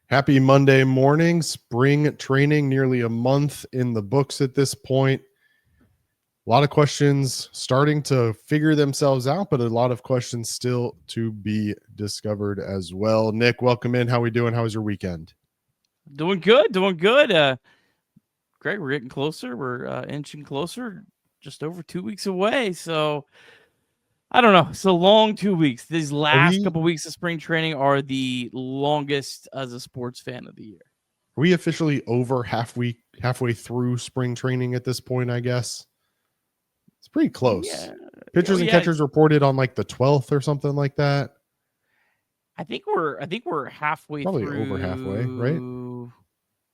Happy Monday morning. Spring training, nearly a month in the books at this point. A lot of questions starting to figure themselves out, but a lot of questions still to be discovered as well. Nick, welcome in. How we doing? How was your weekend? Doing good. Greg, we're getting closer. We're inching closer, just over 2 weeks away. So I don't know. It's a long 2 weeks. These last couple weeks of spring training are the longest as a sports fan of the year. Are we officially over halfway through spring training at this point, I guess? It's pretty close. Yeah. Pitchers and catchers reported on like the 12th or something like that. I think we're halfway Probably through. Over halfway, right?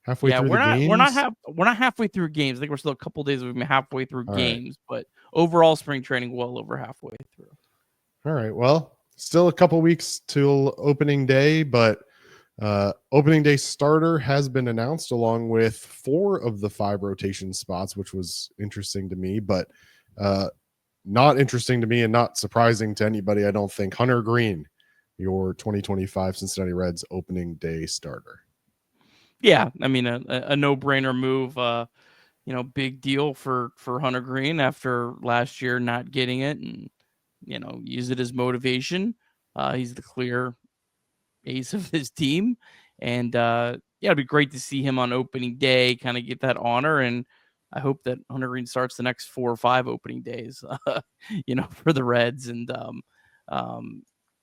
Halfway through we're the not, games? We're not halfway through games. I think we're still a couple days away from halfway through games, but overall spring training well over halfway through. All right. Well, still a couple weeks till opening day, but opening day starter has been announced along with 4 of the 5 rotation spots, which was interesting to me, but not interesting to me and not surprising to anybody, I don't think. Hunter Greene, your 2025 Cincinnati Reds opening day starter. Yeah, I mean a no-brainer move. Big deal for Hunter Greene after last year not getting it, and use it as motivation. He's the clear ace of his team, and it'd be great to see him on opening day, kind of get that honor. And I hope that Hunter Greene starts the next 4 or 5 opening days, for the Reds, and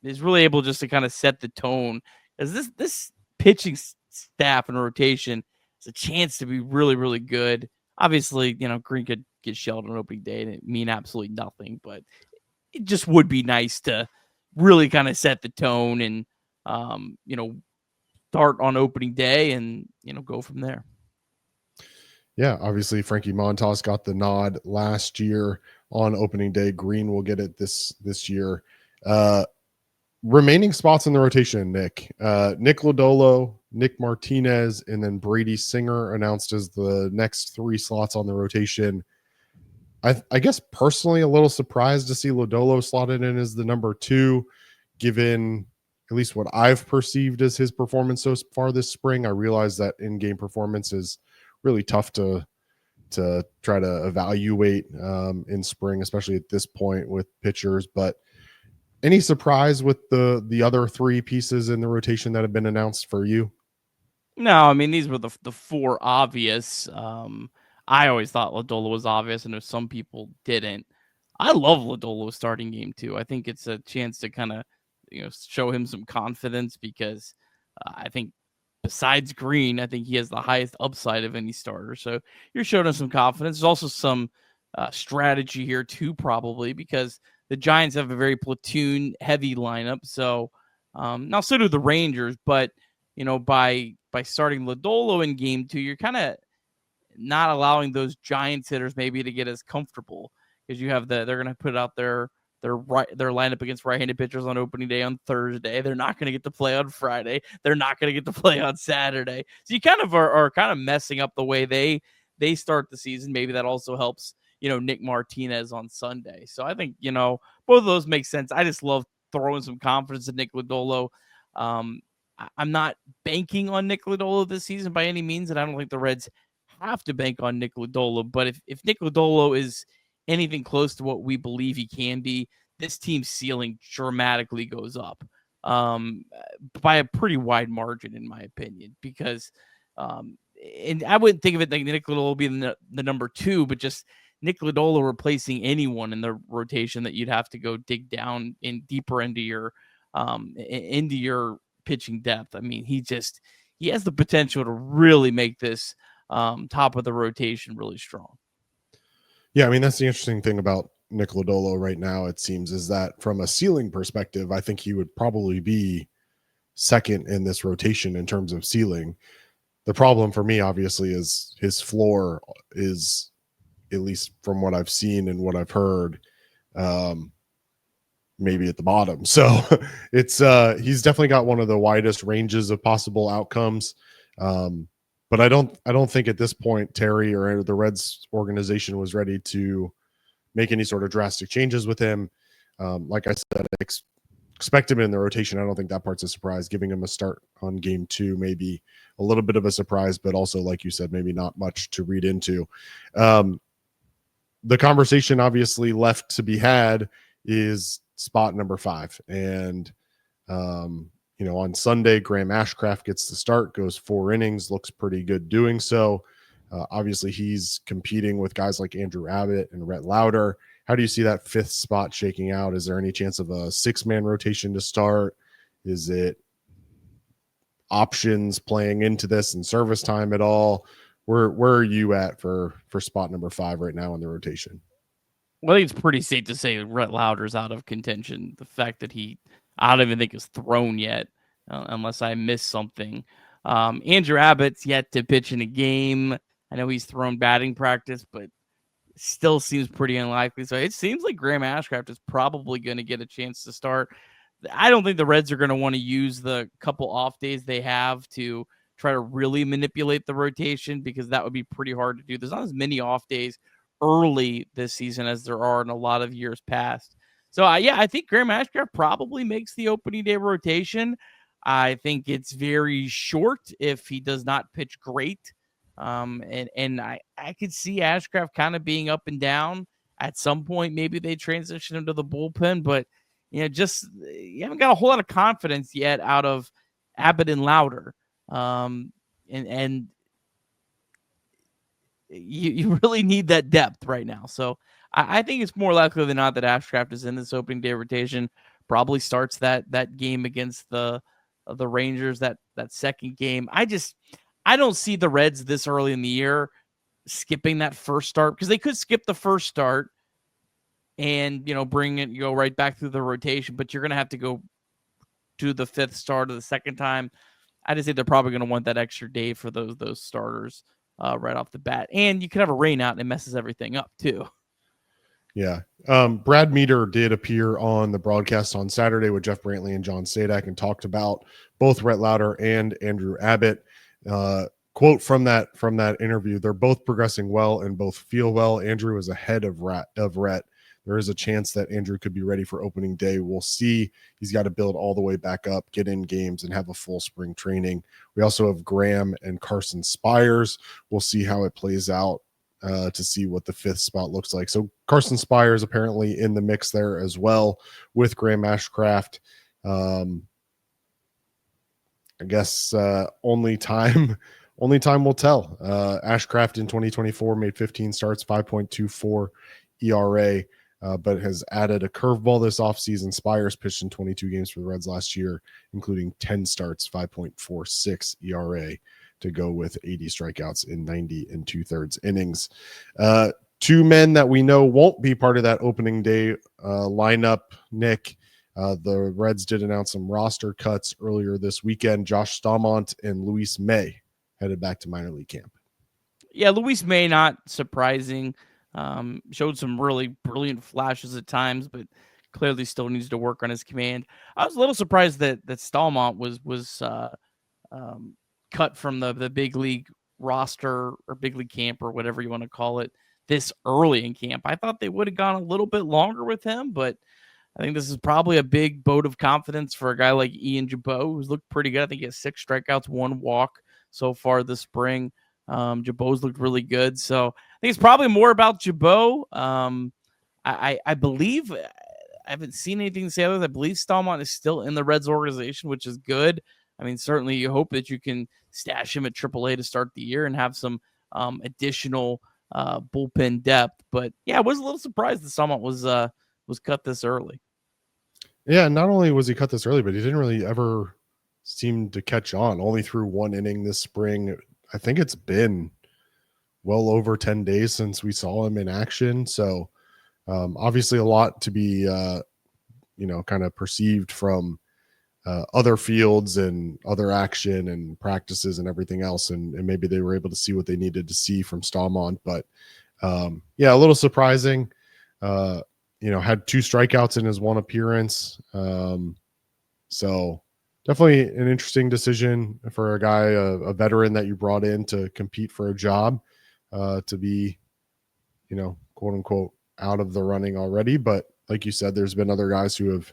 is really able just to kind of set the tone, as this pitching staff and rotation is a chance to be really, really good. Obviously, Greene could get shelled on opening day and it mean absolutely nothing, but it just would be nice to really kind of set the tone and, start on opening day and, go from there. Yeah, obviously Frankie Montas got the nod last year on opening day. Greene will get it this year. Remaining spots in the rotation, Nick. Nick Lodolo, Nick Martinez, and then Brady Singer announced as the next 3 slots on the rotation. I guess personally a little surprised to see Lodolo slotted in as the number 2, given at least what I've perceived as his performance so far this spring. I realize that in-game performance is really tough to try to evaluate in spring, especially at this point with pitchers, but any surprise with the other 3 pieces in the rotation that have been announced for you? No, I mean, these were the 4 obvious. I always thought Lodolo was obvious, and if some people didn't. I love Lodolo starting game 2. I think it's a chance to kind of, show him some confidence, because I think besides Greene, I think he has the highest upside of any starter. So you're showing him some confidence. There's also some strategy here too, probably, because the Giants have a very platoon heavy lineup. So now so do the Rangers, but by starting Lodolo in game 2, you're kind of not allowing those Giants hitters maybe to get as comfortable, because you have they're going to put out their lineup against right-handed pitchers on opening day on Thursday. They're not going to get to play on Friday. They're not going to get to play on Saturday. So you kind of are kind of messing up the way they start the season. Maybe that also helps, Nick Martinez on Sunday. So I think, both of those make sense. I just love throwing some confidence in Nick Lodolo. I'm not banking on Nick Lodolo this season by any means, and I don't think the Reds have to bank on Nick Lodolo. But if Nick Lodolo is anything close to what we believe he can be, this team's ceiling dramatically goes up by a pretty wide margin, in my opinion, because and I wouldn't think of it like Nick Lodolo being the number 2, but just Nick Lodolo replacing anyone in the rotation that you'd have to go dig down in deeper into your pitching depth. I mean, he has the potential to really make this top of the rotation really strong. Yeah, I mean, that's the interesting thing about Nick Lodolo right now, it seems, is that from a ceiling perspective, I think he would probably be second in this rotation in terms of ceiling. The problem for me, obviously, is his floor is, at least from what I've seen and what I've heard, maybe at the bottom. So it's he's definitely got one of the widest ranges of possible outcomes. But I don't think at this point Terry or the Reds organization was ready to make any sort of drastic changes with him. Like I said, expect him in the rotation. I don't think that part's a surprise. Giving him a start on game 2, maybe a little bit of a surprise, but also, like you said, maybe not much to read into. The conversation obviously left to be had is spot number 5. And, on Sunday, Graham Ashcraft gets the start, goes 4 innings, looks pretty good doing so. Obviously, he's competing with guys like Andrew Abbott and Rhett Lauder. How do you see that 5th spot shaking out? Is there any chance of a 6-man rotation to start? Is it options playing into this and service time at all? Where are you at for spot number 5 right now in the rotation? Well, I think it's pretty safe to say Rhett Lauder's out of contention. The fact that I don't even think is thrown yet, unless I missed something. Andrew Abbott's yet to pitch in a game. I know he's thrown batting practice, but still seems pretty unlikely. So it seems like Graham Ashcraft is probably going to get a chance to start. I don't think the Reds are going to want to use the couple off days they have to try to really manipulate the rotation, because that would be pretty hard to do. There's not as many off days early this season as there are in a lot of years past. So, I think Graham Ashcraft probably makes the opening day rotation. I think it's very short if he does not pitch great. And I could see Ashcraft kind of being up and down. At some point, maybe they transition him to the bullpen, but you haven't got a whole lot of confidence yet out of Abbott and Lauder. And you really need that depth right now. So I think it's more likely than not that Ashcraft is in this opening day rotation, probably starts that game against the Rangers, that second game. I don't see the Reds this early in the year skipping that first start, because they could skip the first start and, go right back through the rotation, but you're going to have to go to the 5th start of the second time. I just think they're probably going to want that extra day for those starters right off the bat. And you could have a rain out and it messes everything up too. Yeah. Brad Meter did appear on the broadcast on Saturday with Jeff Brantley and John Sadak and talked about both Rhett Lauder and Andrew Abbott. Quote from that interview: "They're both progressing well and both feel well. Andrew is ahead of Rhett. There is a chance that Andrew could be ready for opening day. We'll see. He's got to build all the way back up, get in games, and have a full spring training. We also have Graham and Carson Spires. We'll see how it plays out to see what the 5th spot looks like." So Carson Spires apparently in the mix there as well with Graham Ashcraft. I guess only time will tell. Ashcraft in 2024 made 15 starts, 5.24 ERA, but has added a curveball this offseason. Spires pitched in 22 games for the Reds last year, including 10 starts, 5.46 ERA, to go with 80 strikeouts in 90 2/3 innings. 2 men that we know won't be part of that opening day lineup, Nick. The Reds did announce some roster cuts earlier this weekend. Josh Staumont and Luis May headed back to minor league camp. Yeah, Luis May, not surprising. Showed some really brilliant flashes at times, but clearly still needs to work on his command. I was a little surprised that Staumont was cut from the big league roster or big league camp or whatever you want to call it this early in camp. I thought they would have gone a little bit longer with him, but I think this is probably a big vote of confidence for a guy like Ian Jabot, who's looked pretty good. I think he has 6 strikeouts, 1 walk so far this spring. Jabot's looked really good. So I think it's probably more about Jabot. I believe, I haven't seen anything to say other. I believe Staumont is still in the Reds organization, which is good. I mean, certainly you hope that you can stash him at AAA to start the year and have some additional bullpen depth. But yeah, I was a little surprised that Staumont was cut this early. Yeah, not only was he cut this early, but he didn't really ever seem to catch on. Only threw 1 inning this spring. I think it's been well over 10 days since we saw him in action. So obviously a lot to be, kind of perceived from other fields and other action and practices and everything else. And maybe they were able to see what they needed to see from Staumont. But a little surprising. Had 2 strikeouts in his 1 appearance. So definitely an interesting decision for a guy, a veteran that you brought in to compete for a job, to be, quote unquote, out of the running already. But like you said, there's been other guys who have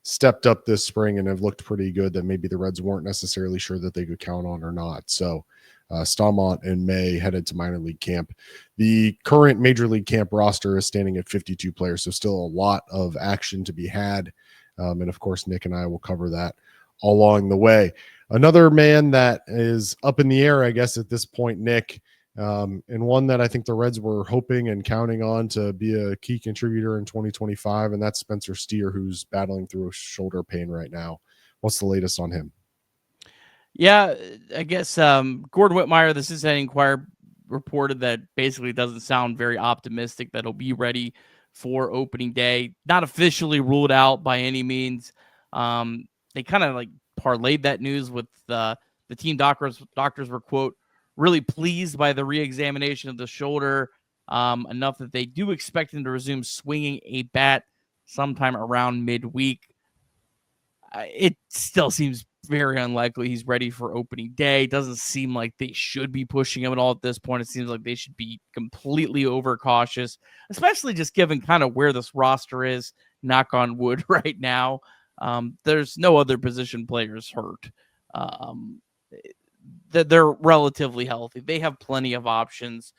stepped up this spring and have looked pretty good that maybe the Reds weren't necessarily sure that they could count on or not. So Staumont and May headed to minor league camp. The current major league camp roster is standing at 52 players, so still a lot of action to be had. And of course, Nick and I will cover that along the way. Another man that is up in the air, I guess, at this point, Nick, and one that I think the Reds were hoping and counting on to be a key contributor in 2025, and that's Spencer Steer, who's battling through a shoulder pain right now. What's the latest on him? Yeah, I guess Gordon Whitmire, the Cincinnati Enquirer, reported that basically doesn't sound very optimistic that he'll be ready for opening day. Not officially ruled out by any means. They kind of like parlayed that news with the team doctors. Doctors were, quote, really pleased by the re-examination of the shoulder, enough that they do expect him to resume swinging a bat sometime around midweek. It still seems very unlikely he's ready for opening day. Doesn't seem like they should be pushing him at all at this point. It seems like they should be completely overcautious, especially just given kind of where this roster is, knock on wood, right now. There's no other position players hurt. They're relatively healthy. They have plenty of options.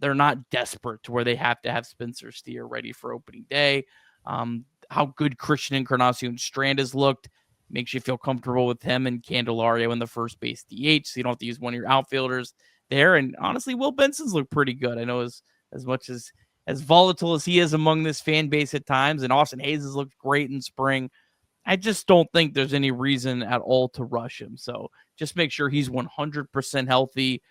They're not desperate to where they have to have Spencer Steer ready for opening day. How good Christian Encarnacion Strand has looked makes you feel comfortable with him and Candelario in the first base DH, so you don't have to use one of your outfielders there. And honestly, Will Benson's looked pretty good. I know as much as volatile as he is among this fan base at times, and Austin Hayes has looked great in spring, I just don't think there's any reason at all to rush him. So just make sure he's 100% healthy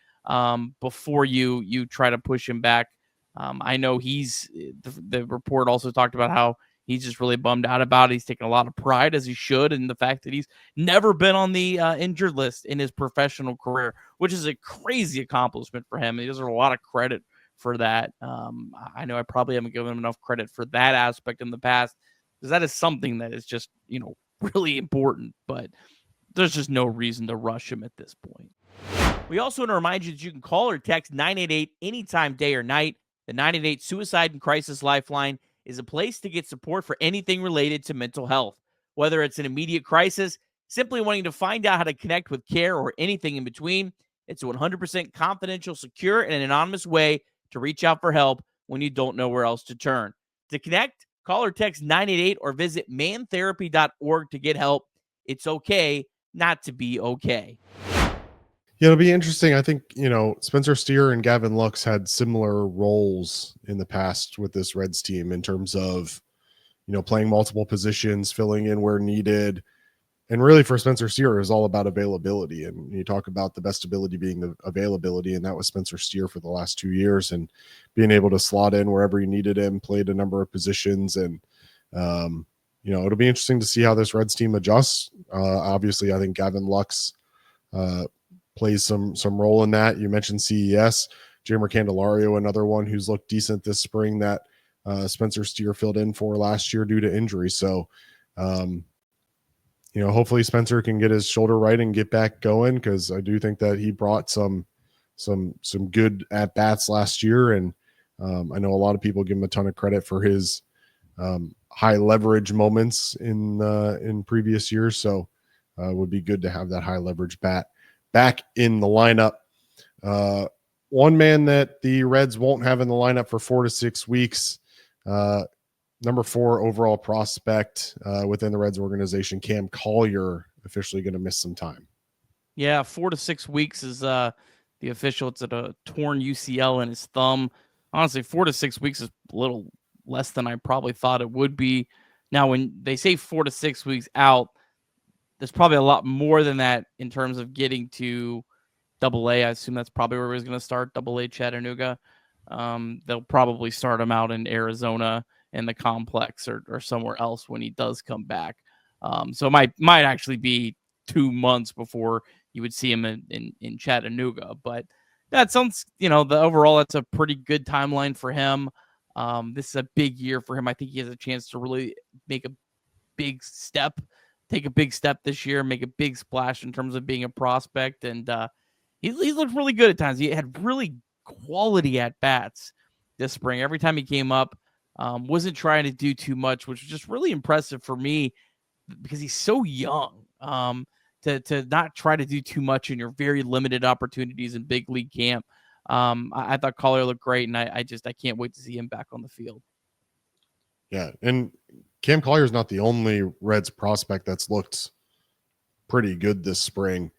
before you try to push him back. I know the report also talked about how he's just really bummed out about it. He's taking a lot of pride, as he should, in the fact that he's never been on the injured list in his professional career, which is a crazy accomplishment for him. He deserves a lot of credit for that. I know I probably haven't given him enough credit for that aspect in the past, because that is something that is just, really important, but there's just no reason to rush him at this point. We also want to remind you that you can call or text 988 anytime, day or night. The 988 Suicide and Crisis Lifeline is a place to get support for anything related to mental health. Whether it's an immediate crisis, simply wanting to find out how to connect with care, or anything in between, it's a 100% confidential, secure, and an anonymous way to reach out for help when you don't know where else to turn. To connect, call or text 988 or visit mantherapy.org to get help. It's okay not to be okay. Yeah, it'll be interesting. I think, Spencer Steer and Gavin Lux had similar roles in the past with this Reds team in terms of, playing multiple positions, filling in where needed. And really for Spencer Steer, it was all about availability. And you talk about the best ability being the availability, and that was Spencer Steer for the last 2 years, and being able to slot in wherever you needed him, played a number of positions. And, it'll be interesting to see how this Reds team adjusts. Obviously, I think Gavin Lux plays some role in that. You mentioned CES, Jamer Candelario, another one who's looked decent this spring that Spencer Steer filled in for last year due to injury. So, hopefully Spencer can get his shoulder right and get back going, because I do think that he brought some good at bats last year, and I know a lot of people give him a ton of credit for his high leverage moments in previous years. So it would be good to have that high leverage bat back in the lineup. One man that the Reds won't have in the lineup for 4 to 6 weeks, number 4 overall prospect within the Reds organization, Cam Collier, officially going to miss some time. Yeah, 4 to 6 weeks is the official. It's at a torn UCL in his thumb. Honestly, 4 to 6 weeks is a little less than I probably thought it would be. Now, when they say 4 to 6 weeks out, there's probably a lot more than that in terms of getting to Double-A. I assume that's probably where he's going to start, Double-A Chattanooga. They'll probably start him out in Arizona in the complex or somewhere else when he does come back. So it might actually be 2 months before you would see him in Chattanooga. But that sounds, the overall, that's a pretty good timeline for him. This is a big year for him. I think he has a chance to really make a big step, take a big step this year, make a big splash in terms of being a prospect. And he looked really good at times. He had really quality at bats this spring. Every time he came up, wasn't trying to do too much, which was just really impressive for me. because he's so young. To not try to do too much in your very limited opportunities in big league camp. I thought Collier looked great, and I can't wait to see him back on the field. Yeah, and Cam Collier is not the only Reds prospect that's looked pretty good this spring.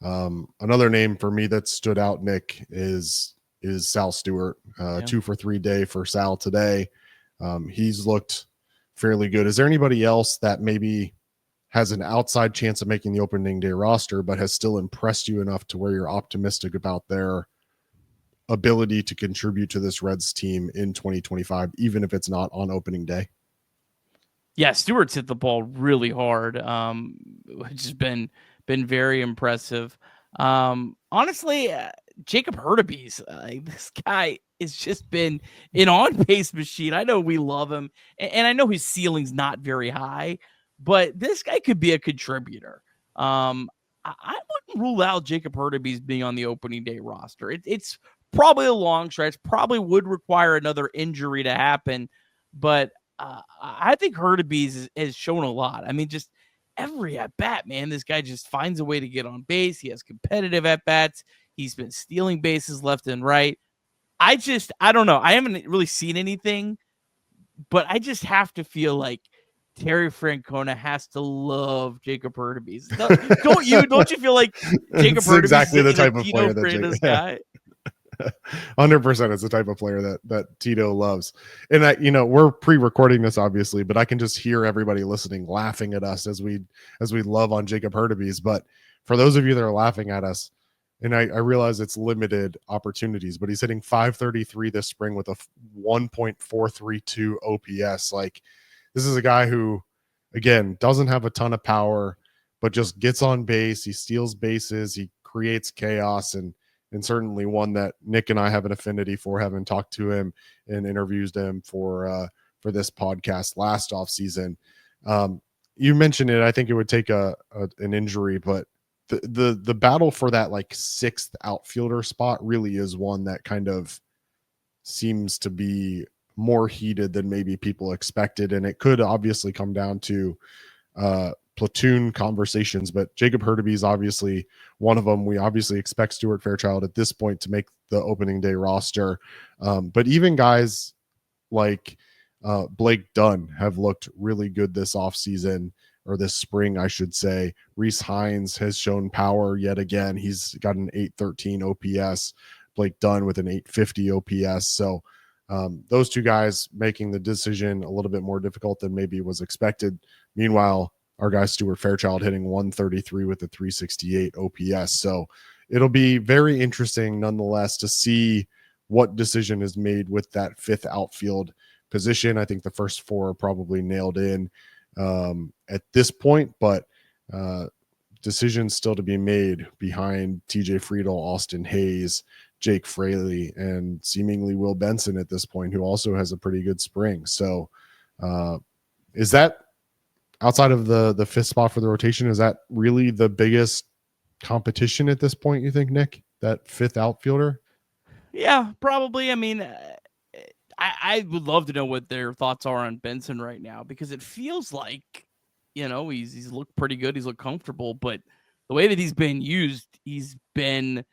Another name for me that stood out, Nick, is Sal Stewart. 2 for 3 day for Sal today. He's looked fairly good. Is there anybody else that maybe has an outside chance of making the opening day roster, but has still impressed you enough to where you're optimistic about their ability to contribute to this Reds team in 2025, even if it's not on opening day? Yeah, Stewart's hit the ball really hard, which has been very impressive. Honestly, Jacob Hurtubise, this guy has just been an on-base machine. I know we love him, and I know his ceiling's not very high, but this guy could be a contributor. I wouldn't rule out Jacob Hurtubise being on the opening day roster. It's probably a long stretch, probably would require another injury to happen, but I think Hurtubise has shown a lot. I mean, just every at-bat, man, this guy just finds a way to get on base. He has competitive at-bats. He's been stealing bases left and right. I don't know. I haven't really seen anything, but I just have to feel like Terry Francona has to love Jacob Hurtubise. Don't you feel like Jacob Hurtubise exactly is the type of player that guy? 100% is the type of player that Tito loves. And we're pre-recording this obviously, but I can just hear everybody listening laughing at us as we love on Jacob Hurtubise. But for those of you that are laughing at us, and I realize it's limited opportunities, but he's hitting .533 this spring with a 1.432 OPS. Like, this is a guy who, again, doesn't have a ton of power, but just gets on base. He steals bases. He creates chaos, and certainly one that Nick and I have an affinity for, having talked to him and interviewed him for this podcast last offseason. You mentioned it. I think it would take an injury, but the battle for that like sixth outfielder spot really is one that kind of seems to be more heated than maybe people expected. And it could obviously come down to platoon conversations, but Jacob Hurtubise is obviously one of them. We obviously expect Stuart Fairchild at this point to make the opening day roster. But even guys like Blake Dunn have looked really good this offseason, or this spring, I should say. Reese Hines has shown power yet again. He's got an 813 OPS. Blake Dunn with an 850 OPS. So those two guys making the decision a little bit more difficult than maybe was expected. Meanwhile, our guy Stuart Fairchild hitting 133 with a 368 OPS. So it'll be very interesting nonetheless to see what decision is made with that fifth outfield position. I think the first four are probably nailed in at this point, but decisions still to be made behind TJ Friedel, Austin Hayes, Jake Fraley, and seemingly Will Benson at this point, who also has a pretty good spring. So is that, outside of the fifth spot for the rotation, is that really the biggest competition at this point, you think, Nick, that fifth outfielder? Yeah, probably. I mean, I would love to know what their thoughts are on Benson right now, because it feels like, he's looked pretty good. He's looked comfortable, but the way that he's been used, he came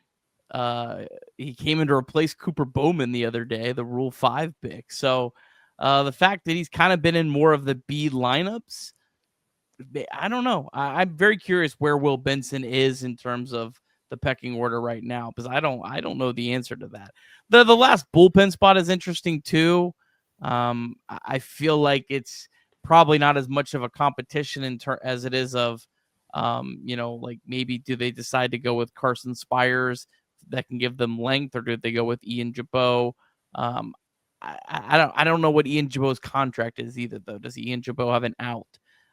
in to replace Cooper Bowman the other day, the Rule 5 pick. So the fact that he's kind of been in more of the B lineups, I don't know. I'm very curious where Will Benson is in terms of the pecking order right now, because I don't know the answer to that. The last bullpen spot is interesting too. I feel like it's probably not as much of a competition as it is of, like maybe do they decide to go with Carson Spires that can give them length, or do they go with Ian Jabot? I don't know what Ian Jabot's contract is either, though. Does Ian Jabot have an out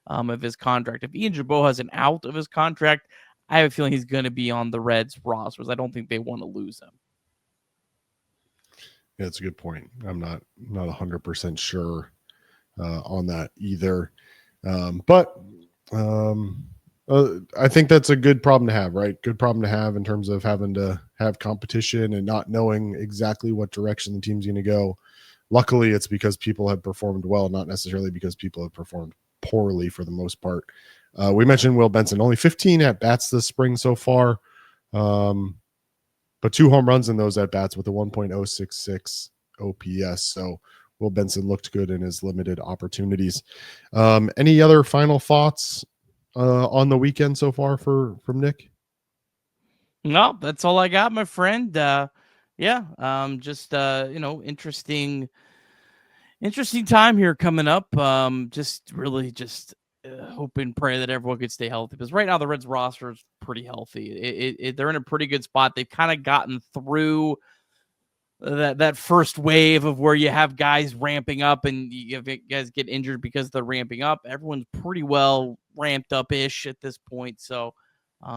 of his contract? If Ian Jabot has an out of his contract, I have a feeling he's going to be on the Reds rosters. I don't think they want to lose him. Yeah, that's a good point. I'm not 100% sure on that either. But I think that's a good problem to have, right? Good problem to have in terms of having to have competition and not knowing exactly what direction the team's going to go. Luckily, it's because people have performed well, not necessarily because people have performed poorly for the most part. We mentioned Will Benson, only 15 at bats this spring so far, but 2 home runs in those at bats with a 1.066 OPS. So Will Benson looked good in his limited opportunities. Any other final thoughts on the weekend so far from Nick? No, that's all I got, my friend. Just interesting time here coming up. Just really just hope and pray that everyone could stay healthy, because right now the Reds roster is pretty healthy. They're in a pretty good spot. They've kind of gotten through that first wave of where you have guys ramping up and you have guys get injured because they're ramping up. Everyone's pretty well ramped up ish at this point. So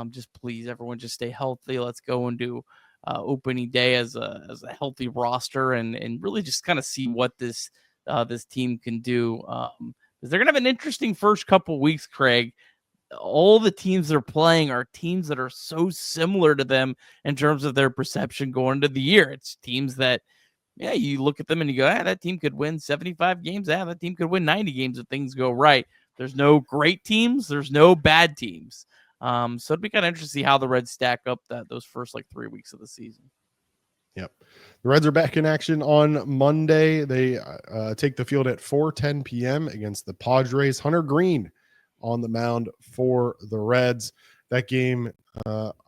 just please, everyone, just stay healthy. Let's go and do opening day as a healthy roster and really just kind of see what this team can do. Because they're gonna have an interesting first couple weeks, Craig. All the teams they're playing are teams that are so similar to them in terms of their perception going into the year. It's teams that, you look at them and you go, that team could win 75 games. That team could win 90 games if things go right. There's no great teams. There's no bad teams. So it'd be kind of interesting to see how the Reds stack up those first 3 weeks of the season. Yep. The Reds are back in action on Monday. They take the field at 4:10 p.m. against the Padres. Hunter Greene on the mound for the Reds. That game,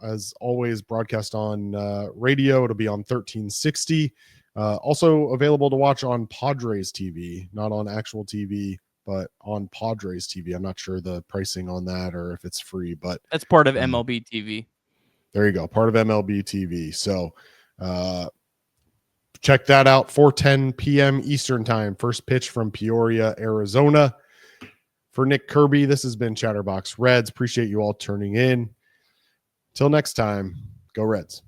as always, broadcast on radio. It'll be on 1360. Also available to watch on Padres TV, not on actual TV, but on Padres TV. I'm not sure the pricing on that or if it's free, but that's part of MLB TV. There you go. Part of MLB TV. So check that out. 4:10 p.m. Eastern time. First pitch from Peoria, Arizona. For Nick Kirby, this has been Chatterbox Reds. Appreciate you all turning in. Till next time, go Reds.